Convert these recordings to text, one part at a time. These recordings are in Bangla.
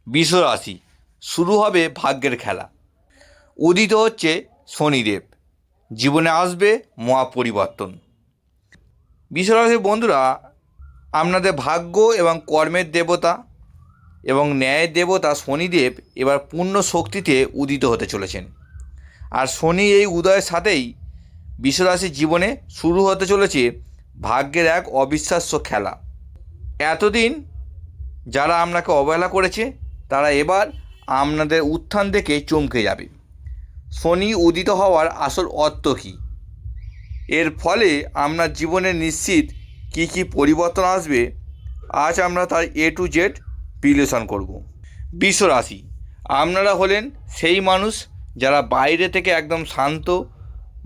বৃষ রাশি, শুরু হবে ভাগ্যের খেলা। উদিত হচ্ছে শনিদেব, জীবনে আসবে মহা পরিবর্তন। বৃষ রাশির বন্ধুরা, আপনাদের ভাগ্য এবং কর্মের দেবতা এবং ন্যায়ের দেবতা শনিদেব এবার পূর্ণ শক্তিতে উদিত হতে চলেছেন। আর শনি এই উদয়ের সাথেই বৃষ রাশির জীবনে শুরু হতে চলেছে ভাগ্যের এক অবিশ্বাস্য খেলা। এতদিন যারা আপনাকে অবহেলা করেছে তারা এবার আপনাদের উত্থান দেখে চমকে যাবে। শনি উদিত হওয়ার আসল অর্থ কী, এর ফলে আপনার জীবনে নিশ্চিত কী কী পরিবর্তন আসবে, আজ আমরা তার A to Z বিশ্লেষণ করব। বৃষ রাশি, আপনারা হলেন সেই মানুষ যারা বাইরে থেকে একদম শান্ত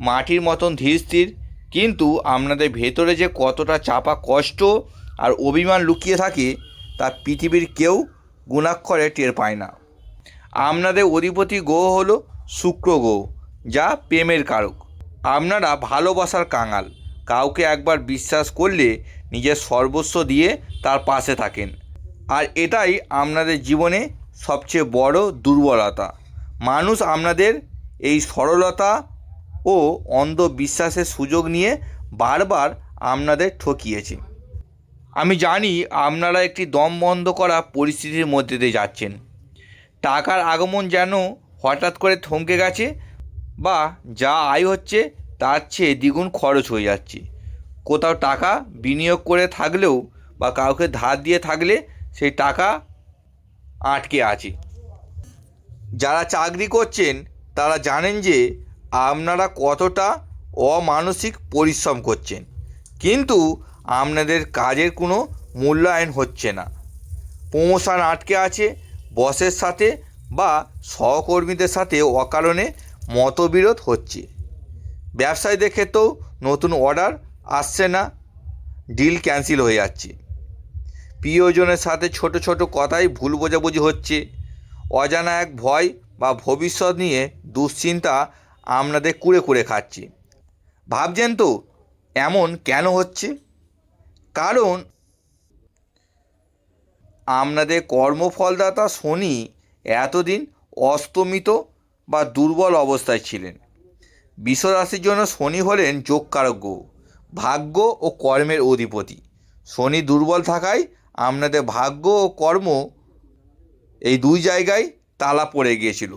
মাটির মতন ধীর স্থির, কিন্তু আপনাদের ভেতরে যে কতটা চাপা কষ্ট আর অভিমান লুকিয়ে থাকে তা পৃথিবীর কেউ গুণাক্ষরে টের পায় না। আপনাদের অধিপতি গ্রহ হলো শুক্র গ্রহ, যা প্রেমের কারক। আপনারা ভালোবাসার কাঙাল, কাউকে একবার বিশ্বাস করলে নিজের সর্বস্ব দিয়ে তার পাশে থাকেন। আর এটাই আপনাদের জীবনে সবচেয়ে বড় দুর্বলতা। মানুষ আপনাদের এই সরলতা ও অন্ধবিশ্বাসের সুযোগ নিয়ে বারবার আপনাদের ঠকিয়েছে। আমি জানি আপনারা একটি দম বন্ধ করা পরিস্থিতির মধ্যে দিয়ে যাচ্ছেন। টাকার আগমন যেন হঠাৎ করে থমকে গেছে, বা যা আয় হচ্ছে তার চেয়ে দ্বিগুণ খরচ হয়ে যাচ্ছে। কোথাও টাকা বিনিয়োগ করে থাকলেও বা কাউকে ধার দিয়ে থাকলে সেই টাকা আটকে আছে। যারা চাকরি করছেন তারা জানেন যে আপনারা কতটা অমানসিক পরিশ্রম করছেন, কিন্তু আপনাদের কাজের কোনো মূল্যায়ন হচ্ছে না। প্রমোশন আটকে আছে, বসের সাথে বা সহকর্মীদের সাথে অকারণে মতবিরোধ হচ্ছে। ব্যবসায়ীদের ক্ষেত্রেও নতুন অর্ডার আসছে না, ডিল ক্যান্সেল হয়ে যাচ্ছে। প্রিয়জনের সাথে ছোট ছোট কথাই ভুল বোঝাবুঝি হচ্ছে। অজানা এক ভয় বা ভবিষ্যৎ নিয়ে দুশ্চিন্তা আপনাদের কুড়ে কুড়ে খাচ্ছে। ভাবছেন তো এমন কেন হচ্ছে? কারণ আপনাদের কর্মফলদাতা শনি এতদিন অস্তমিত বা দুর্বল অবস্থায় ছিলেন। বৃষ রাশির জন্য শনি হলেন যোগকারক গ্রহ, ভাগ্য ও কর্মের অধিপতি। শনি দুর্বল থাকায় আপনাদের ভাগ্য ও কর্ম এই দুই জায়গায় তালা পড়ে গিয়েছিল।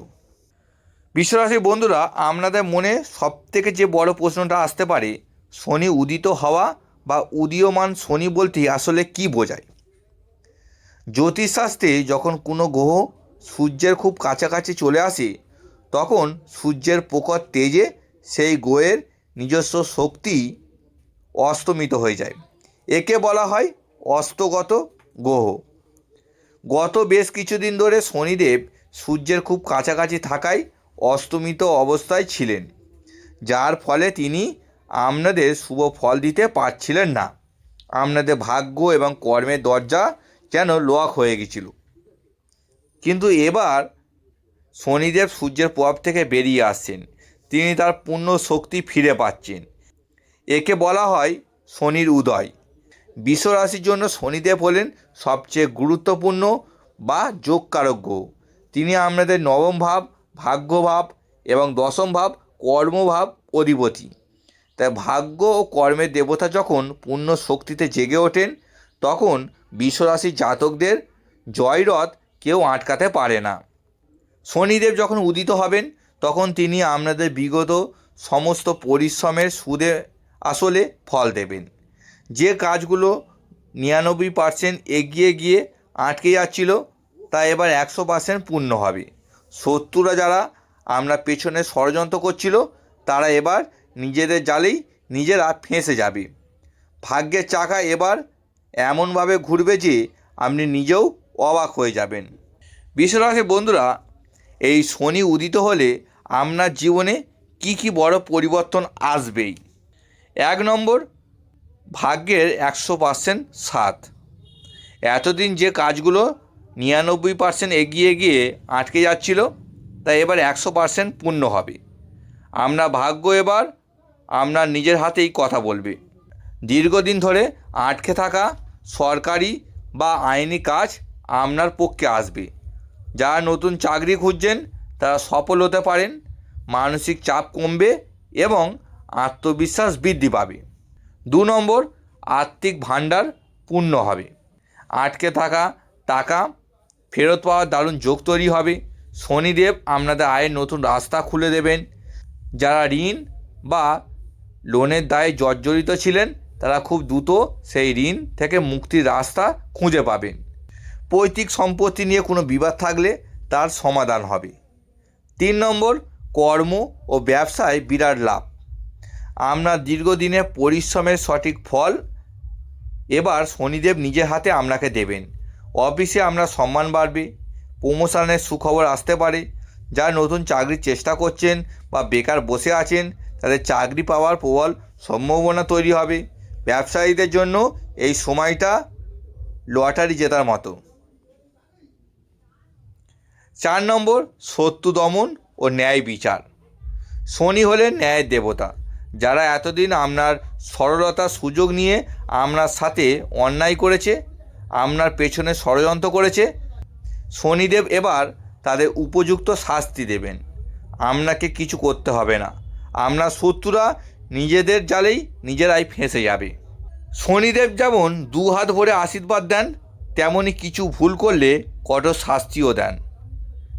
বৃষ রাশির বন্ধুরা, আপনাদের মনে সবথেকে যে বড় প্রশ্নটা আসতে পারে, শনি উদিত হওয়া বা উদীয়মান শনি বলতে আসলে কী বোঝায়? জ্যোতিষশাস্ত্রে যখন কোনো গ্রহ সূর্যের খুব কাছাকাছি চলে আসে, তখন সূর্যের প্রখর তেজে সেই গ্রহের নিজস্ব শক্তি অস্তমিত হয়ে যায়। একে বলা হয় অস্তগত গ্রহ। গত বেশ কিছুদিন ধরে শনিদেব সূর্যের খুব কাছাকাছি থাকায় অস্তমিত অবস্থায় ছিলেন, যার ফলে তিনি আপনাদের শুভ ফল দিতে পারছিলেন না। আপনাদের ভাগ্য এবং কর্মের দরজা যেন লক হয়ে গেছিল। কিন্তু এবার শনিদেব সূর্যের প্রভাব থেকে বেরিয়ে আসছেন, তিনি তার পূর্ণ শক্তি ফিরে পাচ্ছেন। একে বলা হয় শনির উদয়। বৃষ রাশির জন্য শনিদেব হলেন সবচেয়ে গুরুত্বপূর্ণ বা যোগকারক গ্রহ। তিনি আপনাদের নবম ভাব, ভাগ্যভাব এবং দশম ভাব, কর্মভাব অধিপতি। তাই ভাগ্য ও কর্মের দেবতা যখন পূর্ণ শক্তিতে জেগে ওঠেন, তখন বৃষ রাশির জাতকদের জয়রথ কেউ আটকাতে পারে না। শনিদেব যখন উদিত হবেন, তখন তিনি আপনাদের বিগত সমস্ত পরিশ্রমের সুদে আসলে ফল দেবেন। যে কাজগুলো 99% এগিয়ে গিয়ে আটকে যাচ্ছিল, তা এবার 100% পূর্ণ হবে। শত্রুরা যারা আমরা পেছনে ষড়যন্ত্র করছিল, তারা এবার নিজেদের জালেই নিজেরা ফেঁসে যাবে। ভাগ্যের চাকা এবার এমনভাবে ঘুরবে যে আপনি নিজেও অবাক হয়ে যাবেন। বৃষ রাশির বন্ধুরা, এই শনি উদিত হলে আপনার জীবনে কি কি বড় পরিবর্তন আসবেই। 1 নম্বর, ভাগ্যের 100% সাথ। এতদিন যে কাজগুলো 99% এগিয়ে গিয়ে আটকে যাচ্ছিল, তা এবার 100% পূর্ণ হবে। আপনার ভাগ্য এবার আপনার নিজের হাতেই কথা বলবে। দীর্ঘদিন ধরে আটকে থাকা সরকারি বা আইনি কাজ আপনার পক্ষে আসবে। যারা নতুন চাকরি খুঁজছেন তারা সফল হতে পারেন, মানসিক চাপ কমবে এবং আত্মবিশ্বাস বৃদ্ধি পাবে। 2 নম্বর, আর্থিক ভাণ্ডার পূর্ণ হবে। আটকে থাকা টাকা ফেরত পাওয়ার দারুণ যোগ তৈরি হবে। শনিদেব আপনাদের আয়ের নতুন রাস্তা খুলে দেবেন। যারা ঋণ বা লোনের দায়ে জর্জরিত ছিলেন তারা খুব দ্রুত সেই ঋণ থেকে মুক্তির রাস্তা খুঁজে পাবেন। পৈতৃক সম্পত্তি নিয়ে কোনো বিবাদ থাকলে তার সমাধান হবে। 3 নম্বর, কর্ম ও ব্যবসায় বিরাট লাভ। আপনার দীর্ঘদিনের পরিশ্রমের সঠিক ফল এবার শনিদেব নিজের হাতে আপনাকে দেবেন। অফিসে আপনার সম্মান বাড়বে, প্রমোশনের সুখবর আসতে পারে। যারা নতুন চাকরির চেষ্টা করছেন বা বেকার বসে আছেন তাদের চাকরি পাওয়ার প্রবল সম্ভাবনা তৈরি হবে। ব্যবসায়ীদের জন্য এই সময়টা লটারি জেতার মতো। 4 নম্বর, শত্রু দমন ও ন্যায় বিচার। শনি হলেন ন্যায়ের দেবতা। যারা এতদিন আপনার সরলতার সুযোগ নিয়ে আপনার সাথে অন্যায় করেছে, আপনার পেছনে ষড়যন্ত্র করেছে, শনিদেব এবার তাদের উপযুক্ত শাস্তি দেবেন। আপনাকে কিছু করতে হবে না, আপনার শত্রুরা নিজেদের জালেই নিজেরাই ফেঁসে যাবে। শনিদেব যেমন 2 হাত ভরে আশীর্বাদ দেন, তেমনি কিছু ভুল করলে কঠোর শাস্তিও দেন।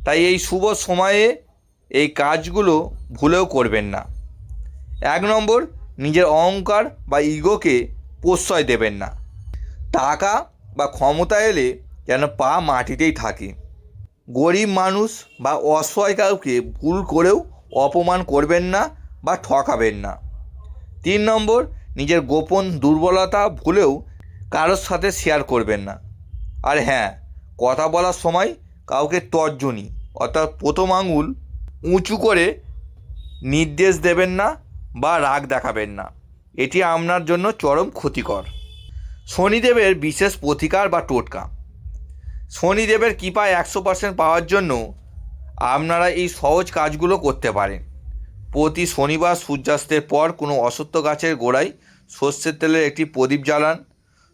তাই এই শুভ সময়ে এই কাজগুলো ভুলেও করবেন না। 1 নম্বর, নিজের অহংকার বা ইগোকে প্রশ্রয় দেবেন না। টাকা বা ক্ষমতা এলে যেন পা মাটিতেই থাকে। গরিব মানুষ বা অসহায় কাউকে ভুল করেও অপমান করবেন না বা ঠকাবেন না। 3 নম্বর, নিজের গোপন দুর্বলতা ভুলেও কারোর সাথে শেয়ার করবেন না। আর হ্যাঁ, কথা বলার সময় কাউকে তর্জনী অর্থাৎ প্রথম আঙুল উঁচু করে নির্দেশ দেবেন না বা রাগ দেখাবেন না, এটি আপনার জন্য চরম ক্ষতিকর। শনিদেবের বিশেষ প্রতিকার বা টোটকা। শনিদেবের কৃপায় 100% পাওয়ার জন্য আপনারা এই সহজ কাজগুলো করতে পারেন। প্রতি শনিবার সূর্যাস্তের পর কোনো অশ্বত্থ গাছের গোড়ায় সর্ষের তেলের একটি প্রদীপ জ্বালান।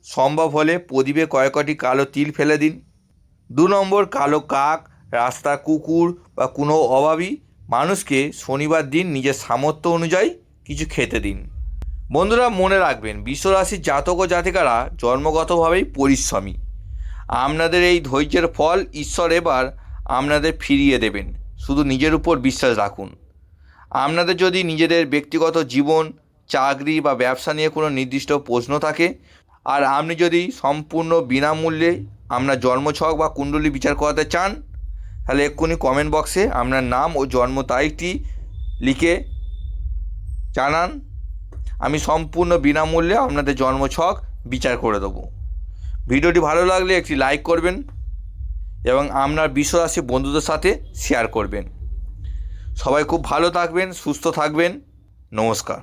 সম্ভব হলে প্রদীপে কয়েকটি কালো তিল ফেলে দিন। 2 নম্বর, কালো কাক, রাস্তার কুকুর বা কোনো অভাবী মানুষকে শনিবার দিন নিজের সামর্থ্য অনুযায়ী কিছু খেতে দিন। বন্ধুরা, মনে রাখবেন, বিশ্বরাশির জাতক ও জাতিকারা জন্মগতভাবেই পরিশ্রমী। আপনাদের এই ধৈর্যের ফল ঈশ্বর এবার আপনাদের ফিরিয়ে দেবেন। শুধু নিজের উপর বিশ্বাস রাখুন। আপনাদের যদি নিজেদের ব্যক্তিগত জীবন, চাকরি বা ব্যবসা নিয়ে কোনো নির্দিষ্ট প্রশ্ন থাকে, আর আপনি যদি সম্পূর্ণ বিনামূল্যে আপনার জন্মছক বা কুণ্ডলী বিচার করাতে চান, তাহলে এক্ষুনি কমেন্ট বক্সে আপনার নাম ও জন্ম তারিখটি লিখে জানান। আমি সম্পূর্ণ বিনামূল্যে আপনাদের জন্মছক বিচার করে দেবো। ভিডিওটি ভালো লাগলে একটি লাইক করবেন এবং আপনার বিশ্বরাশি বন্ধুদের সাথে শেয়ার করবেন। সবাই খুব ভালো থাকবেন, সুস্থ থাকবেন। নমস্কার।